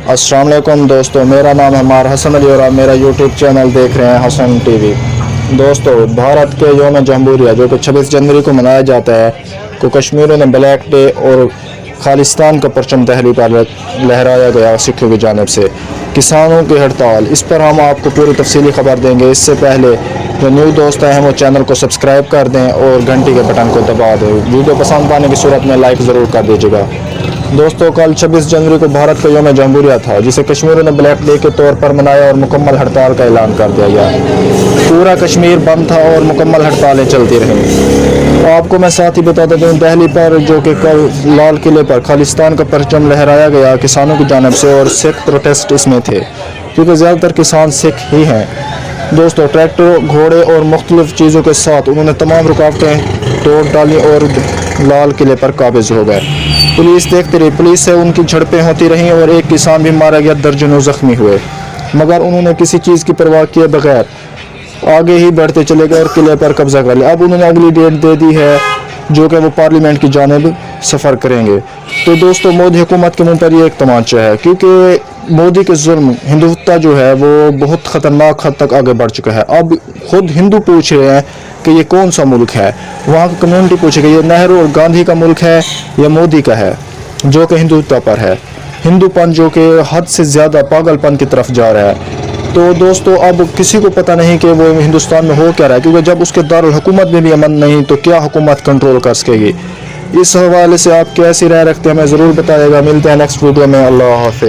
अस्सलाम वालेकुम दोस्तों, मेरा नाम है मार हसन अली और आप मेरा यूट्यूब चैनल देख रहे हैं हसन टीवी। दोस्तों, भारत के यौम जमहूरिया जो कि 26 जनवरी को मनाया जाता है को कश्मीर में ब्लैक डे और खालिस्तान का परचम दहली पर लहराया गया सिखों की जानिब से। किसानों की हड़ताल, इस पर हम आपको पूरी तफसीली खबर देंगे। इससे पहले जो न्यू दोस्त हैं वो चैनल को सब्सक्राइब कर दें और घंटी के बटन को दबा दें। वीडियो पसंद आने की सूरत में लाइक ज़रूर कर दीजिएगा। दोस्तों, कल 26 जनवरी को भारत का यौम जमहूरिया था, जिसे कश्मीर ने ब्लैक डे के तौर पर मनाया और मुकम्मल हड़ताल का ऐलान कर दिया गया। पूरा कश्मीर बंद था और मुकम्मल हड़तालें चलती रहीं। आपको मैं साथ ही बता देता हूँ, दिल्ली पर जो कि कल लाल किले पर खालिस्तान का परचम लहराया गया किसानों की जानिब से, और सिख प्रोटेस्ट इसमें थे क्योंकि ज़्यादातर किसान सिख ही हैं। दोस्तों, ट्रैक्टर, घोड़े और मुख्तलिफ चीज़ों के साथ उन्होंने तमाम रुकावटें तोड़ डाली और लाल किले पर काबिज हो गए। पुलिस देखती रही, पुलिस से उनकी झड़पें होती रहीं और एक किसान भी मारा गया, दर्जनों जख्मी हुए, मगर उन्होंने किसी चीज़ की परवाह किए बगैर आगे ही बढ़ते चले गए और किले पर कब्जा कर लिया। अब उन्होंने अगली डेट दे दी है जो कि वो पार्लियामेंट की जानिब सफ़र करेंगे। तो दोस्तों, मोदी हुकूमत के मुंह पर ये एक तमाचा है, क्योंकि मोदी के जुल्म हिंदुत्व जो है वो बहुत ख़तरनाक हद तक आगे बढ़ चुका है। अब खुद हिंदू पूछ रहे हैं कि ये कौन सा मुल्क है। वहाँ की कम्युनिटी पूछेगी ये नेहरू और गांधी का मुल्क है या मोदी का है, जो कि हिंदुत्व पर है। हिंदूपन जो कि हद से ज़्यादा पागलपन की तरफ जा रहा है। तो दोस्तों, अब किसी को पता नहीं कि वो हिंदुस्तान में हो क्या रहा है, क्योंकि जब उसके दारुल हुकूमत में भी अमन नहीं तो क्या हुकूमत कंट्रोल कर सकेगी। इस हवाले से आप कैसी राय रखते हैं हमें ज़रूर बताइएगा। मिलते हैं नेक्स्ट वीडियो में। अल्लाह हाफ़िज़।